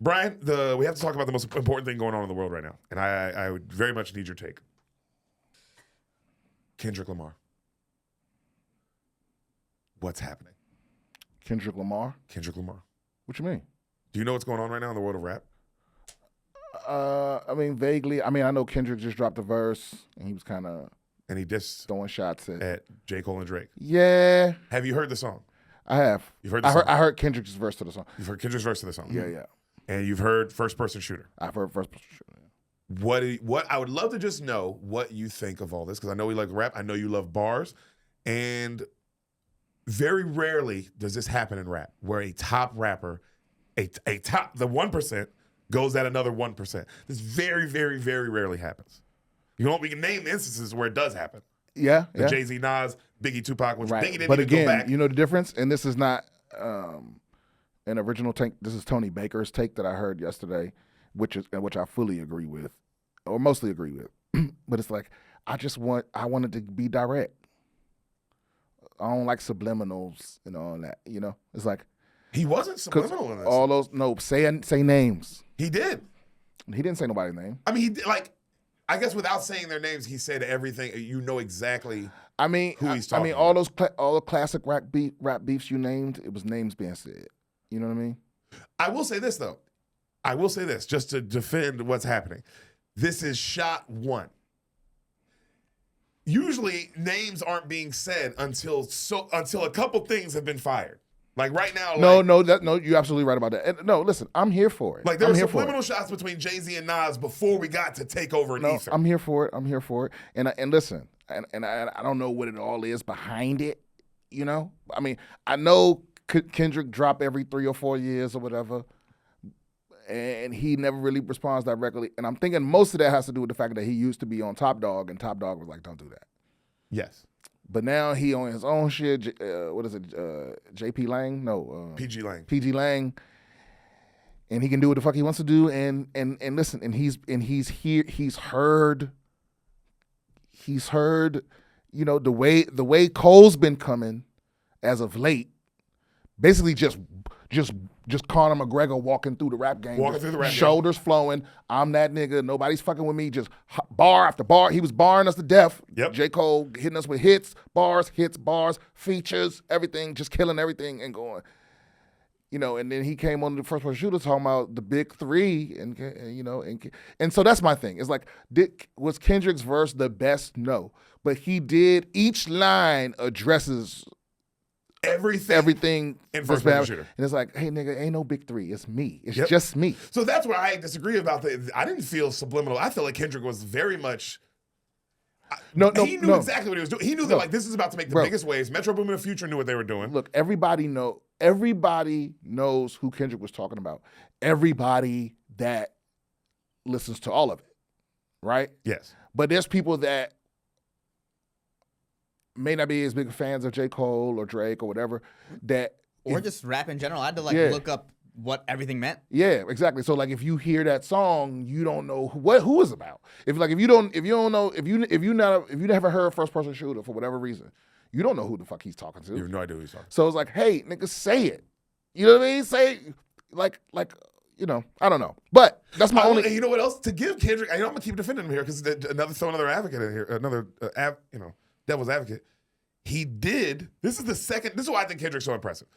Brian, we have to talk about the most important thing going on in the world right now, and I would very much need your take. Kendrick Lamar. What's happening? Kendrick Lamar? Kendrick Lamar. What you mean? Do you know what's going on right now in the world of rap? I mean, vaguely. I mean, I know Kendrick just dropped a verse, and he was kind of And he dissed throwing shots at J.Cole and Drake. Yeah. Have you heard the song? I have. You've heard the song? I heard Kendrick's verse to the song. You've heard Kendrick's verse to the song? Yeah. And you've heard First Person Shooter? I've heard First Person Shooter. What I would love to just know what you think of all this, because I know we like rap. I know you love bars. And very rarely does this happen in rap, where a top rapper, the 1%, goes at another 1%. This very, very, very rarely happens. We can name instances where it does happen. Yeah. Jay-Z, Nas, Biggie, Tupac, which Right. Biggie didn't But even again, go back. you know the difference? And this is not an original take. This is Tony Baker's take that I heard yesterday, which I fully agree with, or mostly agree with. But it's like, I wanted to be direct. I don't like subliminals and all that, you know? It's like, He wasn't subliminal in this. all those, no, say names. He did. He didn't say nobody's name. I mean, he did, I guess without saying their names, he said everything. You know exactly. I mean, who he's talking all about. all the classic rap beefs you named, it was names being said. You know what I mean? I will say this though. Just to defend what's happening. This is shot one. Usually names aren't being said until a couple things have been fired. Like right now. No, you're absolutely right about that. And no, listen, I'm here for it. Like there were subliminal shots between Jay-Z and Nas before we got to Take Over and Ether. I'm here for it. And listen, and I don't know what it all is behind it. You know, I mean, I know Kendrick drop every 3 or 4 years or whatever, and he never really responds directly. And I'm thinking most of that has to do with the fact that he used to be on Top Dog, and Top Dog was like, "Don't do that." Yes. But now he on his own shit. What is it? JP Lang? No. PG Lang. PG Lang. And he can do what the fuck he wants to do. And listen. And he's here. He's heard. You know, the way Cole's been coming as of late. Basically, just Conor McGregor walking through the rap game. Shoulders flowing. I'm that nigga. Nobody's fucking with me. Just bar after bar. He was barring us to death. Yep. J.Cole hitting us with hits, bars, features, everything, just killing everything and going. You know, and then he came on the First Person Shooter talking about the big three, and you know, and so that's my thing. It's like, was Kendrick's verse the best? No, but he did. Each line addresses everything in First Person Shooter. And it's like, hey, nigga, ain't no big three. It's me. It's Yep. just me. So that's where I disagree about I didn't feel subliminal. I feel like Kendrick was very much. He knew exactly what he was doing. He knew that this is about to make the biggest waves. Metro Boomin and Future knew what they were doing. Look, everybody knows who Kendrick was talking about. Everybody that listens to all of it, right? Yes. But there's people that may not be as big fans of J. Cole or Drake or whatever, or just rap in general. I had to look up what everything meant. Yeah, exactly. So like, if you hear that song, you don't know who it's about. If you never heard First Person Shooter for whatever reason, you don't know who the fuck he's talking to. You have no idea who he's talking to. So it's like, hey, nigga, say it. You know what I mean? Say like. You know, I don't know, but that's my only. You know what else to give Kendrick? I'm gonna keep defending him here because another advocate in here, another devil's advocate. He did. This is why I think Kendrick's so impressive.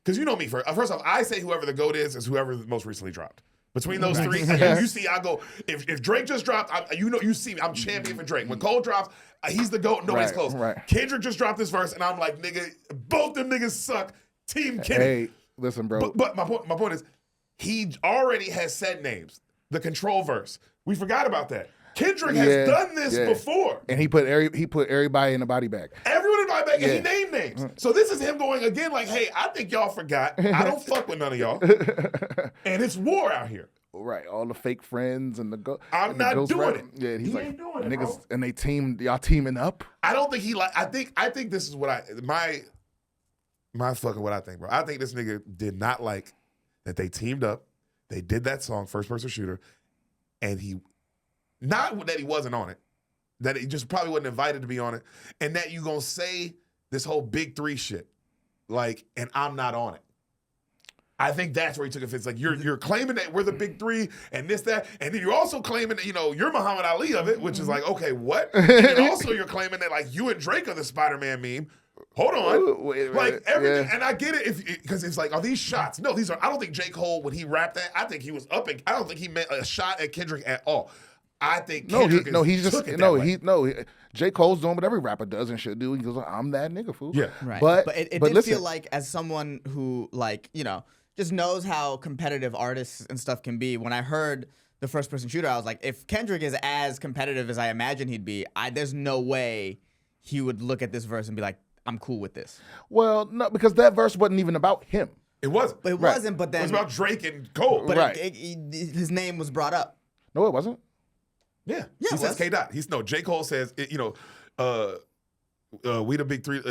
Because you know me, first off, I say whoever the GOAT is whoever most recently dropped. Between those three, you see, I go. If Drake just dropped, you see me. I'm champion for Drake. When Cole drops, he's the GOAT. Nobody's close. Right. Kendrick just dropped this verse, and I'm like, nigga, both them niggas suck. Team Kendrick. Hey, listen, bro. But my point is, he already has said names. The control verse. We forgot about that. Kendrick has done this before. And he put everybody in the body bag. Everyone in the body bag, and he named names. So this is him going again like, hey, I think y'all forgot. I don't fuck with none of y'all. And it's war out here. Right, all the fake friends and the I'm not doing it. Yeah, he's like, ain't doing it, niggas, bro. and y'all teaming up. I don't think I think this is what my fucking what I think, bro. I think this nigga did not like that they teamed up. They did that song, First Person Shooter, and not that he wasn't on it, that he just probably wasn't invited to be on it, and that you gonna say this whole big three shit, like, and I'm not on it. I think that's where he took offense. Like you're claiming that we're the big three and this, that, and then you're also claiming that, you're Muhammad Ali of it, which is like, okay, what? And then also you're claiming that like you and Drake are the Spider-Man meme. Hold on. Like everything, and I get it because it's like, are these shots? No, these are. I don't think J. Cole, when he rapped that, I think he was up. I don't think he meant a shot at Kendrick at all. I think Kendrick J. Cole's doing what every rapper does and should do. He goes, I'm that nigga, fool. Yeah. Right. But it did feel like, as someone who, like, just knows how competitive artists and stuff can be, when I heard the first person shooter, I was like, if Kendrick is as competitive as I imagine he'd be, there's no way he would look at this verse and be like, I'm cool with this. Well, no, because that verse wasn't even about him. It wasn't. But it wasn't, but then... It was about Drake and Cole. But his name was brought up. No, it wasn't. Yeah. He says K. Dot. J. Cole says, we the big three,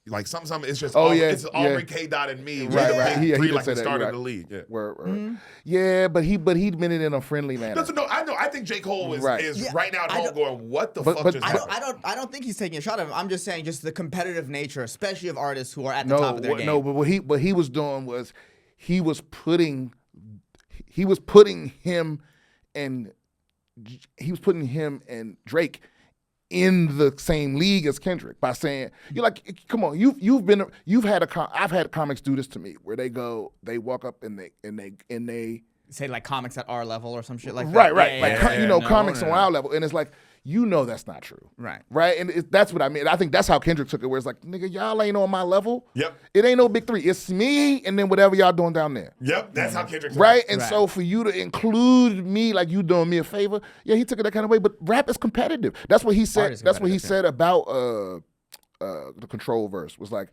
like something. It's just it's Aubrey, K. Dot, and me. Right. He did like say we that, started the league. Yeah. Word. Yeah, but he meant it in a friendly manner. No, I know. I think J. Cole is right now at home going, what the fuck just happened? I don't think he's taking a shot at him. I'm just saying, just the competitive nature, especially of artists who are at the top of their game. No, but what he was doing was he was putting him and Drake in the same league as Kendrick by saying, you're like, come on, I've had comics do this to me where they walk up and they say like comics at our level or some shit like that. Right. Comics on our level, and it's like, that's not true. Right. And that's what I mean. I think that's how Kendrick took it, where it's like, nigga, y'all ain't on my level. Yep. It ain't no big three. It's me and then whatever y'all doing down there. Yep. That's how Kendrick took it. And so for you to include me like you doing me a favor, he took it that kind of way. But rap is competitive. That's what he said. That's what he said about the Control verse. Was like,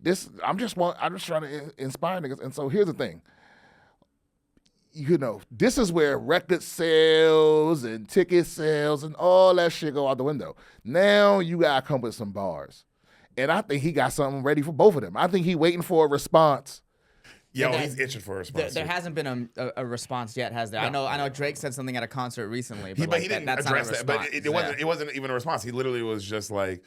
this. I'm just trying to inspire niggas. And so here's the thing. This is where record sales and ticket sales and all that shit go out the window. Now you gotta come with some bars. And I think he got something ready for both of them. I think he waiting for a response. He's itching for a response. There hasn't been a response yet, has there? No. I know Drake said something at a concert recently, but, he didn't address that. But it wasn't even a response. He literally was just like,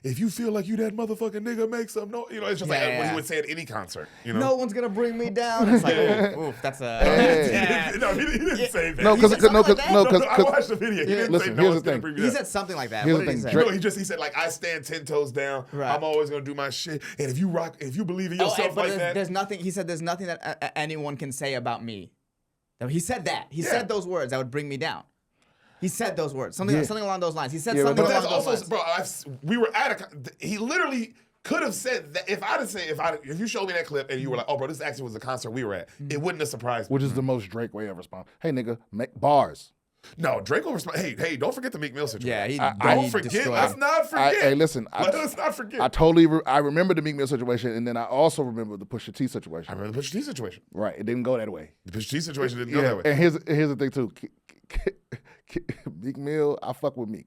if you feel like you that motherfucking nigga, make some noise. It's just like what he would say at any concert. No one's gonna bring me down. It's like, oof, that's a. No, he didn't say that. No, because I watched the video. He didn't listen, say here's the thing. He said something like that. Here's what the did thing. he say? He said like, I stand 10 toes down. Right. I'm always gonna do my shit. And if you believe in yourself like that, there's nothing. He said there's nothing that anyone can say about me. He said that. He said those words that would bring me down. He said those words. Something along those lines. He said something along those lines. Bro, we were he literally could have said that. If you showed me that clip and you were like, oh, bro, this actually was a concert we were at, it wouldn't have surprised me. Which is the most Drake way of responding. Hey, nigga, make bars. No, Drake will respond. Hey, don't forget the Meek Mill situation. Yeah, don't forget. Let's not forget. Hey, listen. Let's not forget. I remember the Meek Mill situation, and then I also remember the Pusha T situation. I remember the Pusha T situation. Right, it didn't go that way. The Pusha T situation didn't go that way. And here's the thing too. Meek Mill, I fuck with Meek.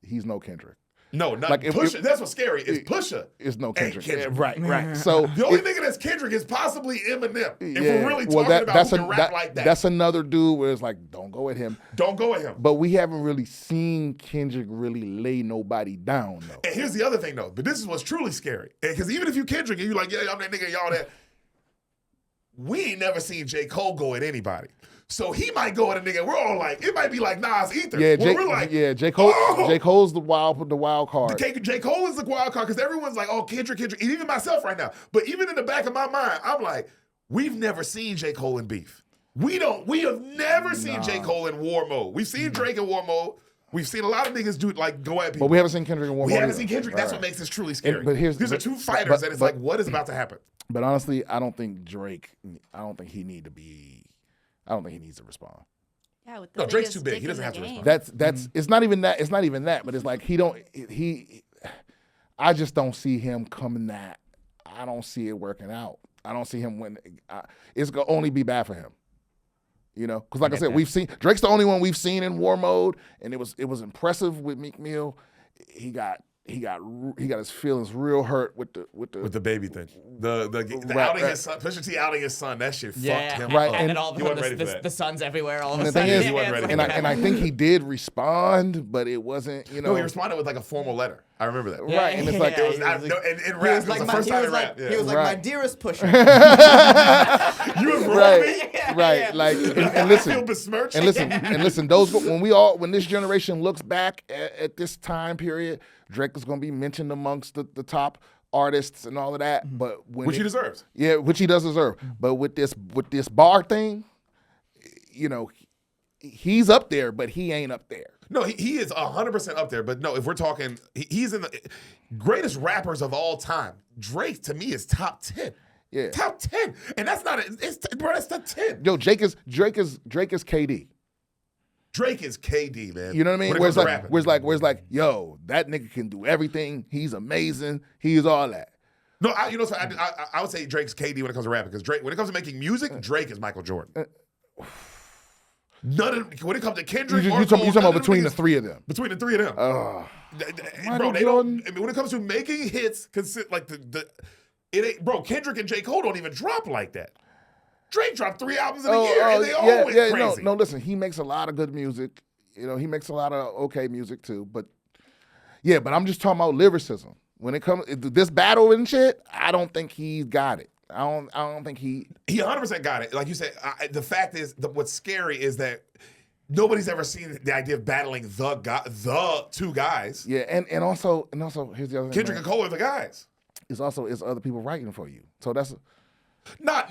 He's no Kendrick. No, not Pusha. That's what's scary. Is Pusha. It's no Kendrick. Kendrick. Right. So the only nigga that's Kendrick is possibly Eminem. If we're really talking about who can rap like that. That's another dude where it's like, don't go at him. Don't go at him. But we haven't really seen Kendrick really lay nobody down though. And here's the other thing though. But this is what's truly scary. Because even if you Kendrick and you like, yeah, I'm that nigga, y'all that. We ain't never seen J. Cole go at anybody. So he might go at a nigga. We're all like, it might be like Nas Ether. Yeah, we're like, J. Cole. Oh! J. Cole's the wild card. J. Cole is the wild card because everyone's like, oh, Kendrick, and even myself right now. But even in the back of my mind, I'm like, we've never seen J. Cole in beef. We have never seen J. Cole in war mode. We've seen Drake in war mode. We've seen a lot of niggas go at people. But we haven't seen Kendrick in war mode. We haven't seen Kendrick. That's what makes this truly scary. These are two fighters that it's like, what is about to happen? But honestly, I don't think he needs to respond. Yeah, with the Drake's too big. He doesn't have to respond. That's it's not even that. It's not even that. But it's like I just don't see him coming that. I don't see it working out. I don't see him winning. It's gonna only be bad for him. Because like I said, we've seen Drake's the only one we've seen in war mode, and it was impressive with Meek Mill. He got his feelings real hurt with the baby thing. The outing his son, Pusha T outing his son. That shit fucked him right. up. And all of the son's everywhere. All of a sudden, and I think he did respond, but it wasn't. No, he responded with like a formal letter. I remember that. Yeah, Right, and it's like yeah, It was, he I, was no, like- in rap, it was the first time in rap. he was like Right. my dearest pusher. You was wrong, right, Yeah, right. yeah. Like, and I listen, feel besmirched. and listen. When this generation looks back at this time period, Drake is going to be mentioned amongst the top artists and all of that. But when Which he deserves. yeah, which he does deserve. But with this bar thing, you know, he's up there, but he ain't up there. No, he is 100% up there. But no, if we're talking, he's in the greatest rappers of all time. Drake, to me, is top 10. Yeah. Top 10. And that's not, bro, that's top 10. Yo, Drake is KD. Drake is KD, man. You know what I mean? When it Where's comes to like, rapping. where's like, yo, that nigga can do everything. He's amazing. He's all that. No, I would say Drake's KD when it comes to rapping. Because Drake, when it comes to making music, Drake is Michael Jordan. When it comes to Kendrick, You or talking Cole, about none of between the niggas- three of them. Between the three of them. Bro, Michael they Jordan. don't. I mean, when it comes to making hits, like it ain't. Bro, Kendrick and J.Cole don't even drop like that. Drake dropped 3 albums in a year, and they all went crazy. No, listen, he makes a lot of good music. You know, he makes a lot of okay music too. But yeah, but I'm just talking about lyricism. When it comes this battle and shit, I don't think he's got it. I don't think he 100% got it. Like you said, the fact is, what's scary is that nobody's ever seen the idea of battling the two guys. Yeah, and also here's the other thing. Kendrick and Cole are the guys. It's other people writing for you. So that's No,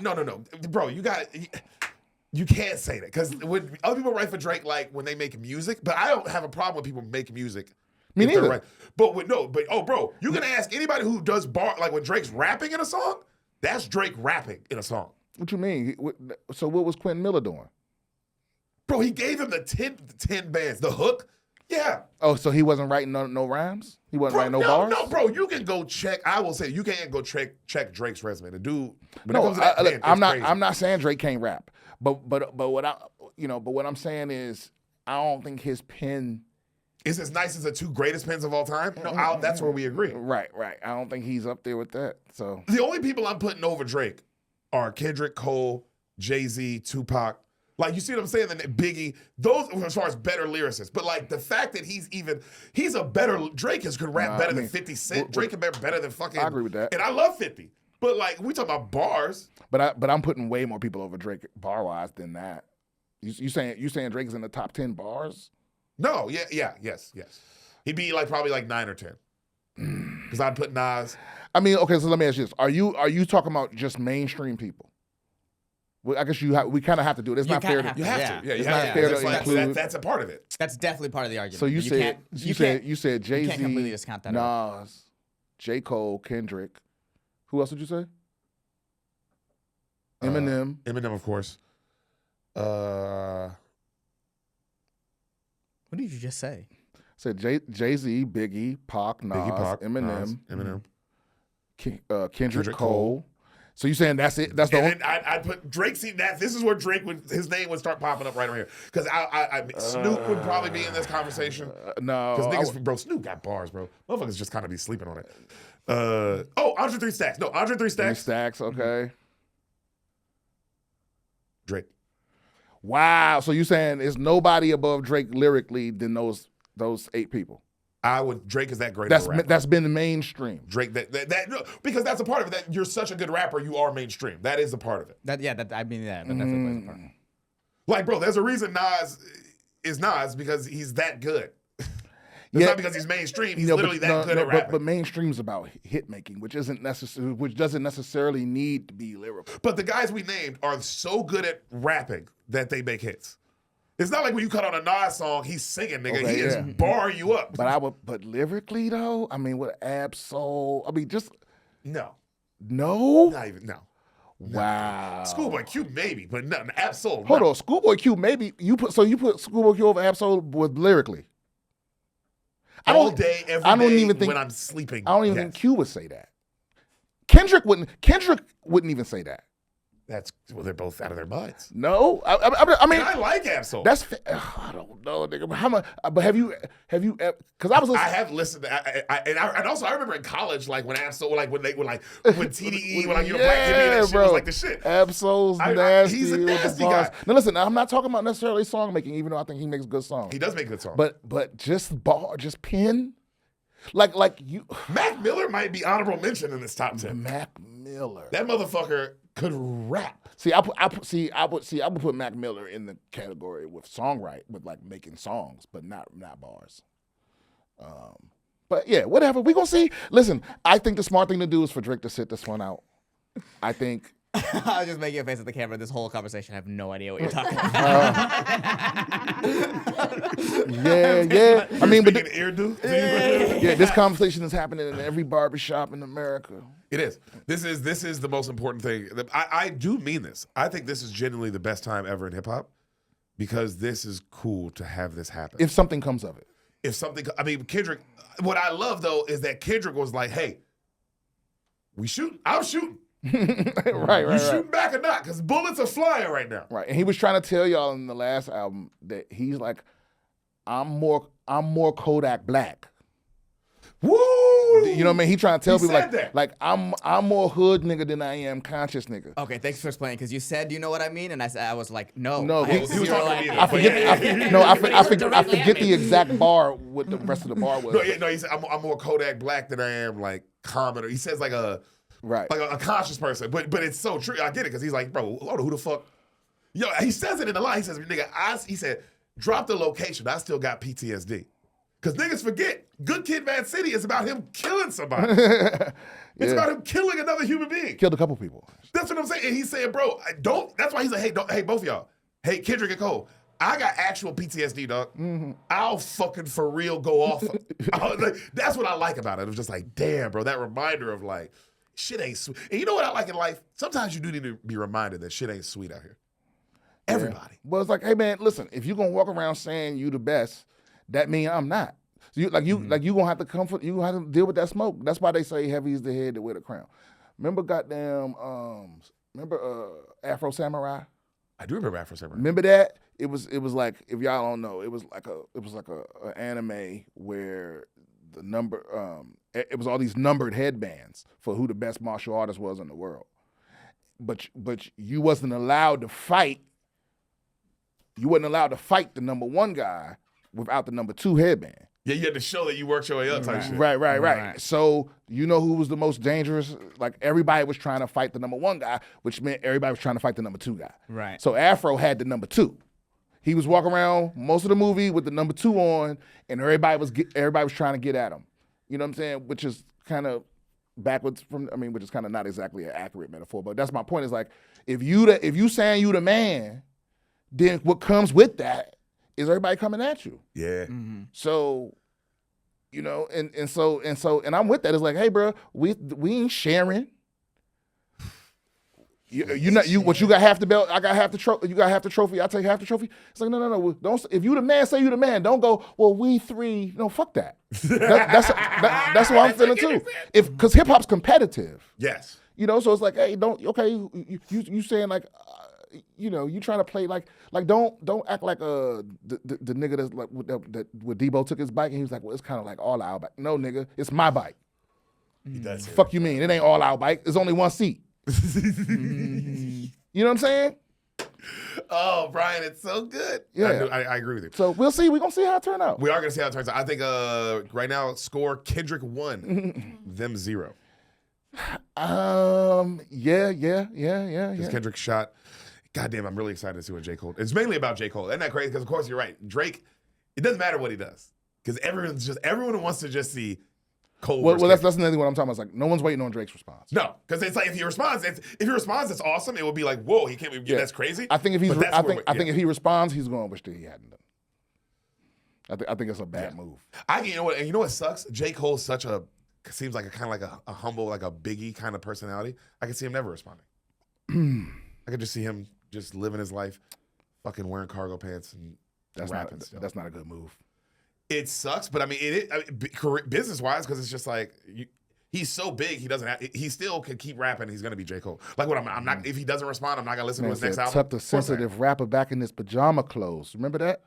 bro. You can't say that because when other people write for Drake, like when they make music, but I don't have a problem when people make music. Me if they're neither. right. Bro, you can ask anybody who does like when Drake's rapping in a song, that's Drake rapping in a song. what you mean. So what was Quentin Miller doing? Bro, he gave him the 10 bands, the hook. Yeah. Oh, so he wasn't writing no rhymes? He wasn't writing no bars? No, bro, you can go check. I will say you can't go check Drake's resume. The dude. when it No, comes to that pen, I'm it's not. crazy. I'm not saying Drake can't rap, but what I'm saying is I don't think his pen. Is as nice as the two greatest pens of all time? No, that's where we agree. Right. I don't think he's up there with that. So The only people I'm putting over Drake are Kendrick, Cole, Jay-Z, Tupac. Like, you see what I'm saying? Then Biggie, those as far as better lyricists. But like the fact that he's a better, Drake could rap better than 50 Cent. Drake can rap better than fucking. I agree with that. And I love 50. But like, we talk about bars. But I'm putting way more people over Drake bar wise than that. You saying Drake's in the top 10 bars? No, yes. He'd be like probably like 9 or 10. Because I'd put Nas. I mean, okay. So let me ask you this: Are you talking about just mainstream people? Well, I guess we kind of have to do it. It's You not kinda fair to. have You have Yeah. to. Yeah, you It's have not to. fair That's to like- include- that's a part of it. That's definitely part of the argument. So you can't said Jay-Z, can't completely discount that out. Nas, J.Cole, Kendrick. Who else did you say? Eminem. Eminem, of course. What did you just say? Said Jay-Z, Biggie, Pac, Nas, Biggie, Pac, Eminem, Eminem. Kendrick, Cole. So you saying that's it? That's the And only. then I'd put Drake. See that this is where Drake his name would start popping up right around here because Snoop would probably be in this conversation No, because niggas, bro, Snoop got bars, bro. Motherfuckers just kind of be sleeping on it. Andre 3 Stacks. No, Andre 3 Three Stacks. Stacks. Okay. Drake. Wow. So you saying it's nobody above Drake lyrically than those 8 people? Drake is that great of a rapper. That's been the mainstream. Drake no, because that's a part of it. That you're such a good rapper, you are mainstream. That is a part of it. That definitely plays a part. Like, bro, there's a reason Nas is Nas because he's that good. It's not because he's mainstream. He's literally that good at rapping. But mainstream is about hit making, which doesn't necessarily need to be lyrical. But the guys we named are so good at rapping that they make hits. It's not like when you cut on a Nas song, he's singing, nigga. Okay, He is bar you up. But lyrically though, I mean, with Ab-Soul, I mean, just No. no. Not even, no. Wow. Schoolboy Q maybe, but nothing. Ab-Soul. Hold no. on, Schoolboy Q. Maybe you put Schoolboy Q over Ab-Soul with lyrically. All day, every I don't day even think- when I'm sleeping. I don't even yes. think Q would say that. Kendrick wouldn't even say that. They're both out of their minds. No, I mean, And I like Ab-Soul. I don't know, nigga. But how much? But have you? Because I was. I have listened to, and also I remember in college, like when Ab-Soul, like when TDE, when like you're black, hippie, and that shit was like the shit. Ab-Soul's nasty. He's a with the nasty bars. guy. Now listen, I'm not talking about necessarily song making, even though I think he makes good songs. He does make good songs. But just pen. Like you, Mac Miller might be honorable mention in this top 10. Mac Miller. That motherfucker could rap. I would put Mac Miller in the category with with like making songs, but not bars. But yeah, whatever. We gonna see. Listen, I think the smart thing to do is for Drake to sit this one out. I think. I was just making a face at the camera. This whole conversation, I have no idea what you're talking about. Yeah. I mean, but ear do. yeah, this conversation is happening in every barbershop in America. It is. This is the most important thing. I do mean this. I think this is genuinely the best time ever in hip hop because this is cool to have this happen. If something comes of it. Kendrick. What I love though is that Kendrick was like, "Hey, we shooting. I'm shooting. right. You shooting back or not? Because bullets are flying right now." Right, and he was trying to tell y'all in the last album that he's like, I'm more Kodak Black. Woo! You know what I mean? He trying to tell people said like I'm more hood nigga than I am conscious nigga. Okay, thanks for explaining. Because you said, you know what I mean, and I was like, no. No, I have he was zero talking to me. idea. I forget the exact bar. What the rest of the bar was. No, he said I'm more Kodak Black than I am like common. Or he says like a conscious person, but it's so true. I get it because he's like, bro, hold on, who the fuck? Yo, he says it in the line. He says, nigga, he said, drop the location. I still got PTSD. Because niggas forget, Good Kid, Mad City is about him killing somebody. It's about him killing another human being. Killed a couple people. That's what I'm saying. And he's saying, bro, that's why he's like, hey, both of y'all. Hey, Kendrick and Cole, I got actual PTSD, dog. Mm-hmm. I'll fucking for real go off. That's what I like about it. It was just like, damn, bro, that reminder of like, shit ain't sweet. And you know what I like in life? Sometimes you do need to be reminded that shit ain't sweet out here. Everybody. Yeah. Well, it's like, hey man, listen, if you're gonna walk around saying you the best, that means I'm not. So you gonna have to you gonna have to deal with that smoke. That's why they say heavy is the head that wear the crown. Remember Afro Samurai? I do remember Afro Samurai. Remember that? It was like, if y'all don't know, it was like a anime where the number it was all these numbered headbands for who the best martial artist was in the world. But you wasn't allowed to fight. You wasn't allowed to fight the number one guy without the number two headband. Yeah, you had to show that you worked your way up type shit. Right. So you know who was the most dangerous? Like everybody was trying to fight the number one guy, which meant everybody was trying to fight the number two guy. Right. So Afro had the number two. He was walking around most of the movie with the number two on, and everybody was trying to get at him. You know what I'm saying? Which is kind of backwards which is kind of not exactly an accurate metaphor, but that's my point. Is like if you saying you the man, then what comes with that is everybody coming at you. Yeah. Mm-hmm. So, you know, and I'm with that. It's like, hey, bro, we ain't sharing. What you got half the belt, I got half the trophy. You got half the trophy, I take half the trophy. It's like no. Don't. If you the man, say you the man. Don't go. Well, we three. No, fuck that. That's what I'm feeling too. Because hip hop's competitive. Yes. You know, so it's like, hey, don't. Okay, you saying like. You know, you trying to play like don't act like the nigga that's like that when Debo took his bike and he was like, well, it's kind of like all our bike. No, nigga, it's my bike. He does. Fuck you mean? It ain't all our bike. It's only one seat. You know what I'm saying? Oh, Brian, it's so good. Yeah, I agree with you. So we'll see. We're gonna see how it turns out. We are gonna see how it turns out. I think right now score Kendrick 1, them 0. Yeah. Because Kendrick shot. Goddamn, I'm really excited to see what J.Cole. It's mainly about J.Cole. Isn't that crazy? Because of course you're right. Drake, it doesn't matter what he does. Because everyone wants to just see Cole. Well, that's another what I'm talking about. It's like no one's waiting on Drake's response. No, because it's like if he responds, it's awesome. It would be like, whoa, he can't believe that's crazy. I think if if he responds, he's going to wish that he hadn't done. I think it's a bad move. You know what sucks? J. Cole's seems like a kind of like a humble, like a Biggie kind of personality. I can see him never responding. I could just see him just living his life, fucking wearing cargo pants and rapping. That's not a good move. It sucks, but I mean, business wise, because it's just like he's so big, he still can keep rapping. He's gonna be J. Cole. Like what I'm not. If he doesn't respond, I'm not gonna listen to his next album. Tuck the sensitive rapper back in his pajama clothes. Remember that?